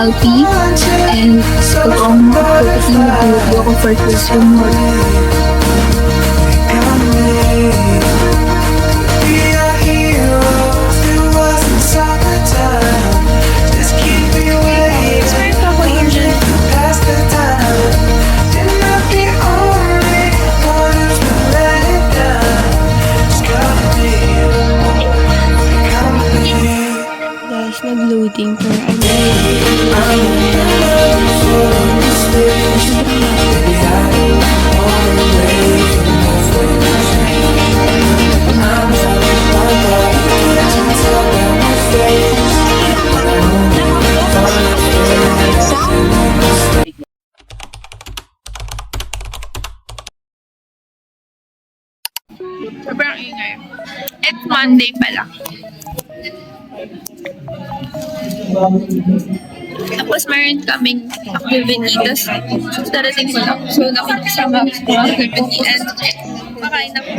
DLP and totoong activity mag-review ako for quiz tomorrow. Guys, nag-loading pero Sobrang ingay. It's Monday pala. Tapos meron kaming activity. Tapos darating ko lang. So, nakikisama ako sa mga activity and makain na po.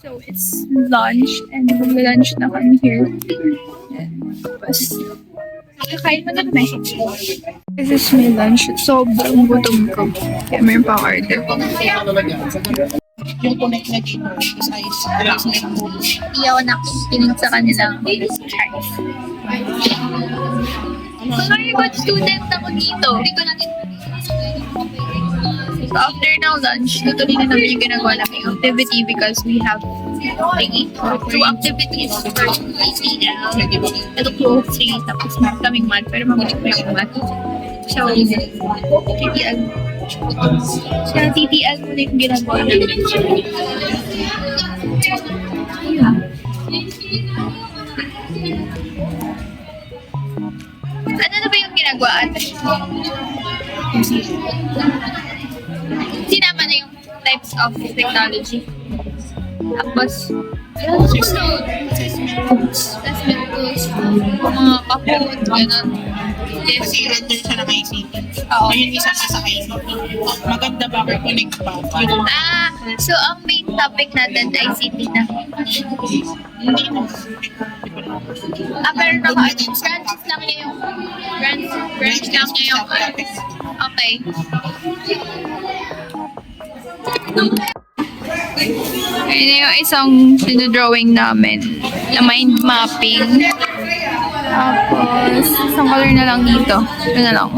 So, it's lunch and mag-lunch na kami here. Tapos, kakain mo na kami. This is my lunch. Sobrang gutom ko. Kaya meron pa ako order. Yung connect na dito is Hindi ako nakikinig sa kanilang charts. Very good student ako dito. So after ng lunch, tutuloy na namin yung ginagawa namin activity because we have thingy. Two activities for ACL. Ito po, 3. Tapos meron kaming math, pero mabuti pa yung math. So, TTL. So, TTL mo na yung ginagawa namin. Yeah. Ano na ba yung ginagawa? Sinama na yung types of technology. Tapos, assessment tools, mga kaput, gano'n. Yes. kasi under siya ng ICT. Oo. Ayun, isa pa sa ICT. Maganda ba or connect ba? So ang main topic natin ay ICT na. Hindi na. Pero branches lang niya yung branch lang niya yung okay. Ayun na yung isang dinodrawing namin na mind mapping. Tapos, isang color na lang dito. Ito na lang.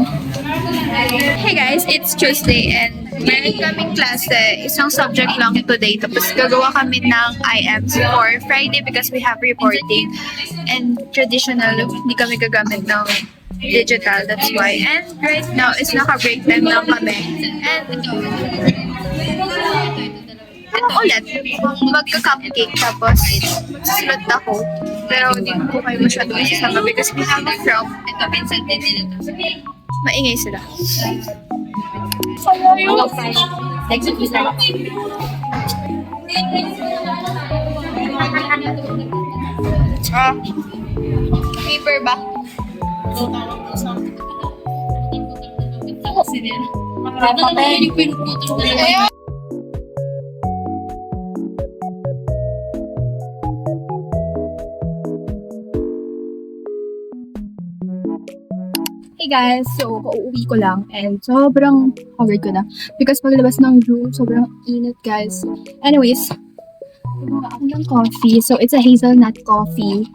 Hey guys, it's Tuesday and meron kaming klase. Isang subject lang today. Tapos gagawa kami ng IMs for Friday because we have reporting. And traditional, hindi kami gagamit ng digital. That's why. And right now, is naka-break time lang kami. And ulit, magka-cupcake tapos magsusulat ako. Pero hindi ko kayo masyado isasama because we have a prom. Ito, pinsan din nila. Maingay sila. Paper ba? Ayun. Hey guys, so pauwi ko lang and sobrang haggard ko na because paglabas ng room, sobrang init guys. Anyways, gumawa ako ng coffee. So it's a hazelnut coffee.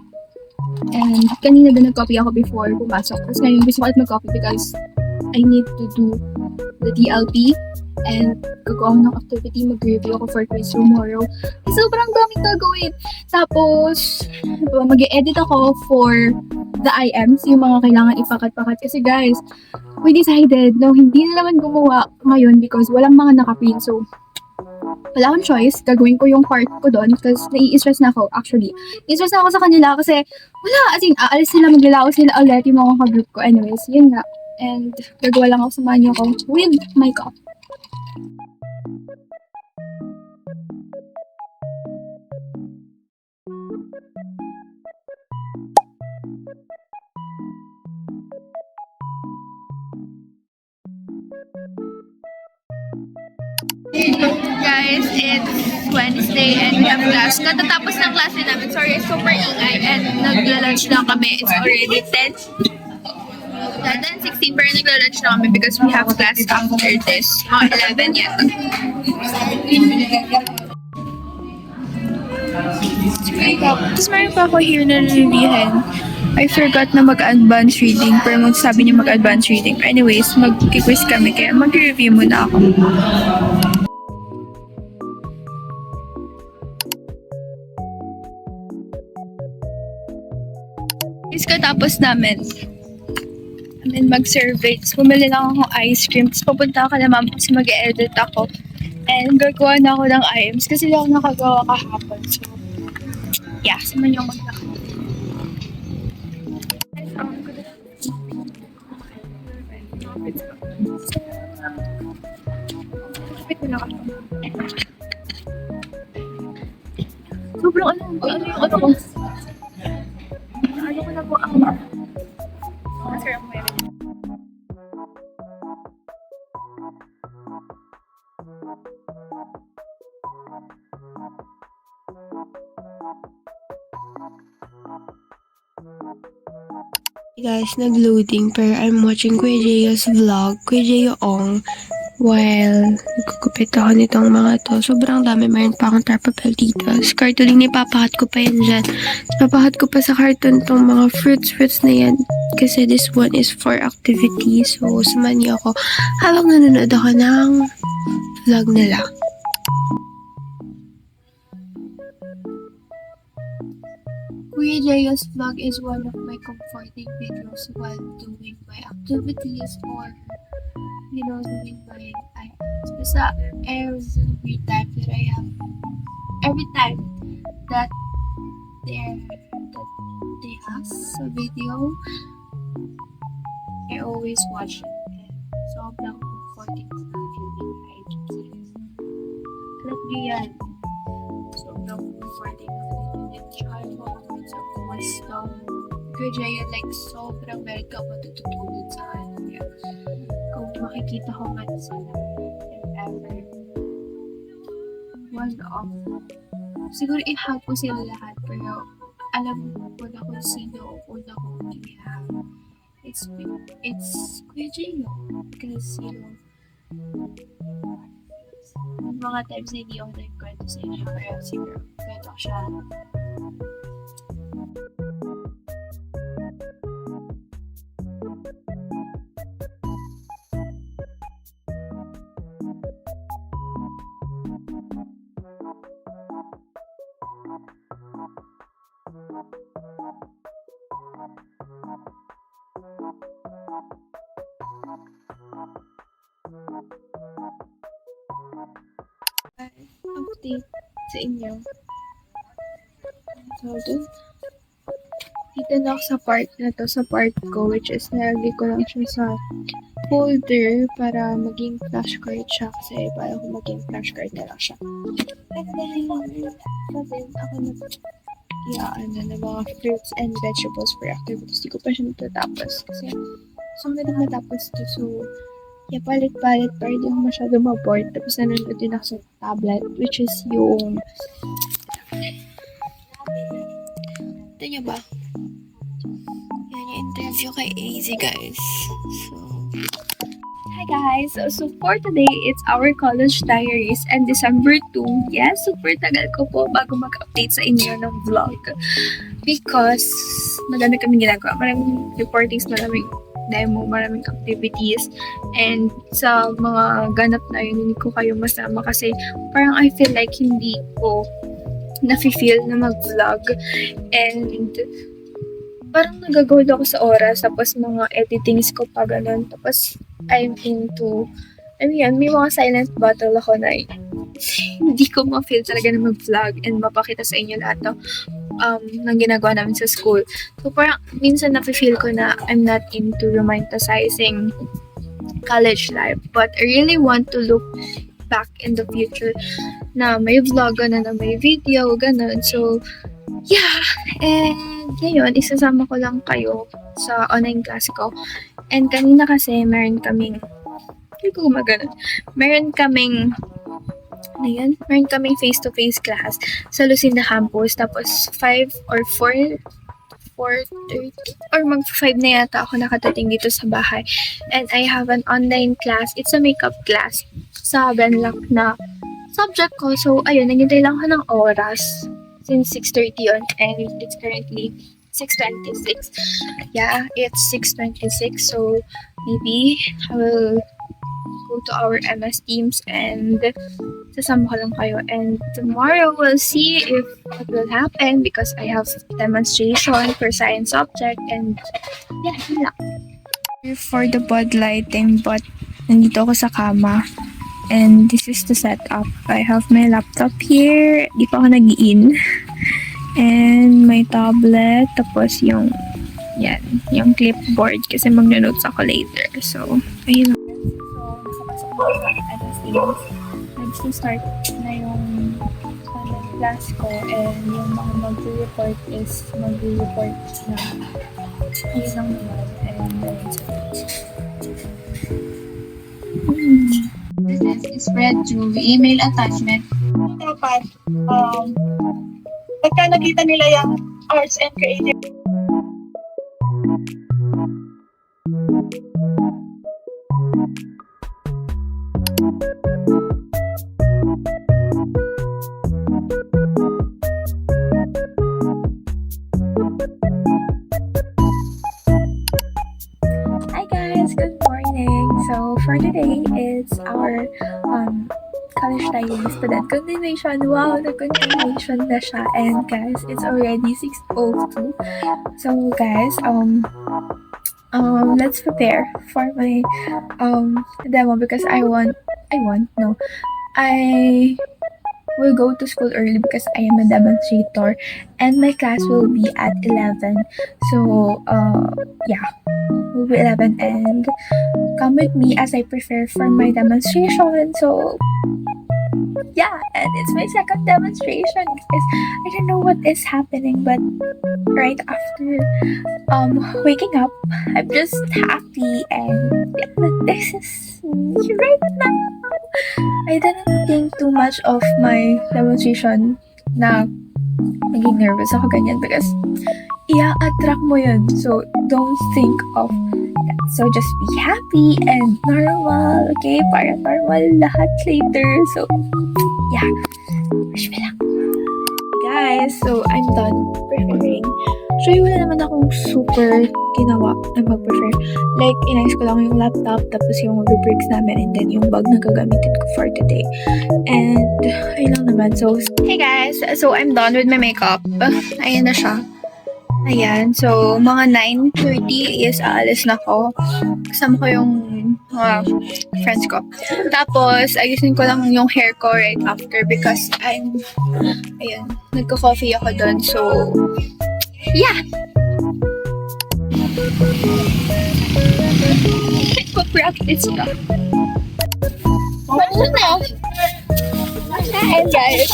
And kanina din nag-coffee ako before pumasok. Tapos ngayon gusto ko ulit mag-coffee because I need to do the DLP and gagawa ng activity, mag-review ako for quiz tomorrow. Sobrang daming gagawin. Tapos, mag-edit ako for the IMs, yung mga kailangan ipakat-pakat. Kasi guys, we decided no, hindi na naman gumawa ngayon because walang mga nakaprint. So, wala akong choice. Gagawin ko yung part ko doon because nai-stress na ako actually. I-stress na ako sa kanila kasi wala, as in, aalis sila, maglalaos sila ulit yung mga ka-group ko. Anyways, yun nga. And gagawa lang ako sa manyo ko with my cup. guys, it's Wednesday and we have class. Katatapos ng klase namin. Sorry, super ingay and nagla-lunch lang kami. It's already 10:16 pero nagla-lunch na kami because we have class after this. Mga 11 yata. Tapos meron pa ako here na reviewin. I forgot na mag-advance reading pero magsabi niya mag-advance reading. Anyways, mag-quiz kami kaya mag-review muna ako. Tapos namin mag-survey. So, bumili lang ako ice cream. Tapos papunta ako na mama kasi mag-edit ako. And gagawa na ako ng items kasi hindi ako nakagawa kahapon. So, yeah, saman yung maglakad. Sobrang ano ko na po ang masarap mo yun. Guys, nag-loading pero I'm watching Kuya Jeyo's vlog, Kuya Jeyo Ong, while nagkukupit ako nitong mga to. Sobrang dami, mayroon pa akong tarpapel dito. Cartooning, ipapakat ko pa yan dyan. Ipapakat ko pa sa carton tong mga fruits na yan. Kasi this one is for activity. So, sumani ako habang nanonood ako ng vlog nila. Kuya Jeyo's vlog is one of my comforting videos while doing my activities or, doing my items. Basta every time that they ask a video, I always watch it. Sobrang comforting sa feeling items. Alam niyo yan. Sobrang comforting na enjoy moments of wisdom. Kuya Jeyo, like, sobrang meron ka matututunan sa kanya. Kung makikita ko man sila, if ever, one of, siguro i-hug ko sila lahat, pero alam ko na kung sino una kong i-hug. It's Kuya Jeyo. Because, mga times na hindi ako nagkwento sa inyo, pero siguro, kwento ko siya. Update sa inyo. So, dito na ako sa part na to, sa part ko, which is nalagay ko lang siya sa folder para maging flashcard siya kasi para kung maging flashcard na lang siya. And then, ako na mga fruits and vegetables for activities. Hindi ko pa siya natatapos kasi so na din matapos ito. So, palit-palit para hindi ako masyado ma-bored. Tapos nanonood din ako sa tablet, which is yung ito nyo ba? Yan yung interview kay AZ, guys. So, hi guys! So for today, it's our college diaries and December 2. Yes, super tagal ko po bago mag-update sa inyo ng vlog. Because madami kaming ginagawa. Maraming reportings, maraming demo, maraming activities, and sa mga ganap na yun, hindi ko kayo masama kasi parang I feel like hindi ko nafe-feel na mag-vlog, and parang nagagawid ako sa oras, tapos mga editings ko pa ganun, tapos may mga silent battle ako na hindi ko ma-feel talaga na mag-vlog and mapakita sa inyo lahat ng ginagawa namin sa school. So parang minsan nafe-feel ko na I'm not into romanticizing college life, but I really want to look back in the future na may vlog na may video, ganun. So yeah, and ngayon isasama ko lang kayo sa online class ko. And kanina kasi meron kaming Ngayon, meron kaming face-to-face class sa Lucinda Campus. Tapos, 5 or 4:30 or mag-5 na yata ako nakatating dito sa bahay. And I have an online class. It's a makeup class sa Benlock na subject ko. So, ayun, naghintay lang ako ng oras since 6:30 yun. And it's currently 6:26. Yeah, it's 6:26. So, maybe I will go to our MS Teams and sasama ko lang kayo. And tomorrow we'll see if what will happen because I have demonstration for science subject and yeah, yun lang. For the Bud lighting, but nandito ako sa kama. And this is the setup. I have my laptop here. Di pa ako nag-in. And my tablet. Tapos yung clipboard kasi mag-notes ako later. So, ayun lang. So, nakapasok ako sa MS Teams. Nag-start na yung class ko and yung mga mag-report is mag-report na. Ayun lang naman. And This is spread through email attachment. Dapat, pagka nakita nila yung arts and creative, hi guys, good morning. So for today is our college diary student continuation. Wow, the continuation na siya. And guys, it's already 6:02. So guys, let's prepare for my demo because I will go to school early because I am a demonstrator and my class will be at 11. So yeah, will be 11 and come with me as I prepare for my demonstration. So yeah, and it's my second demonstration because I don't know what is happening, but right after waking up, I'm just happy and yeah, this is me right now. I didn't think too much of my demonstration na naging nervous ako ganyan because i-attract mo yun. So, don't think of that. So, just be happy and normal, okay? Para normal lahat later. So, yeah. Wish me lang. Guys, so I'm done preparing. Actually, wala naman akong super ginawa na mag-prepare. Like, inayos ko lang yung laptop, tapos yung rubrics namin, and then yung bag na gagamitin ko for today. And, ayun lang naman. So, hey guys! So, I'm done with my makeup. Ayan na siya. Ayan. So, mga 9:30 is aalis na ko. Kasama ko yung mga friends ko. Tapos, ayusin ko lang yung hair ko right after because ayan, nagka-coffee ako doon. So, yeah! Nagpa-practice ka. Ano na? Ayan, guys.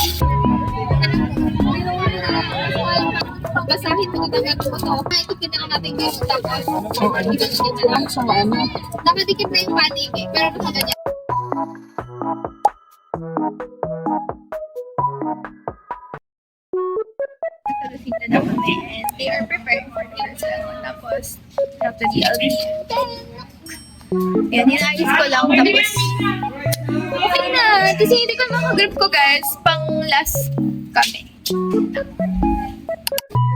Basahin mo ng ano mo to. Nakadikit na lang natin guys. Tapos, nakadikit na lang. Nakadikit na yung panig eh. Pero nakaganyan. Nakalusina na kami and they are preparing for their salon. Tapos, after the LB. Yan, inayos ko lang. Tapos, okay na. Kasi hindi ko makagrip ko guys. Pang last kami.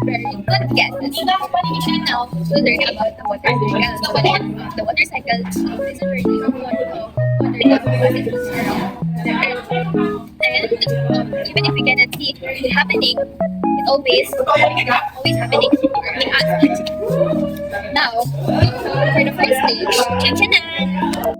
Very good guesses. Now, to learn about the water cycle. The water cycle is a journey of water that moves around the earth. And even if we cannot see it happening, it always happening in us. Now, for the first stage, chachanan!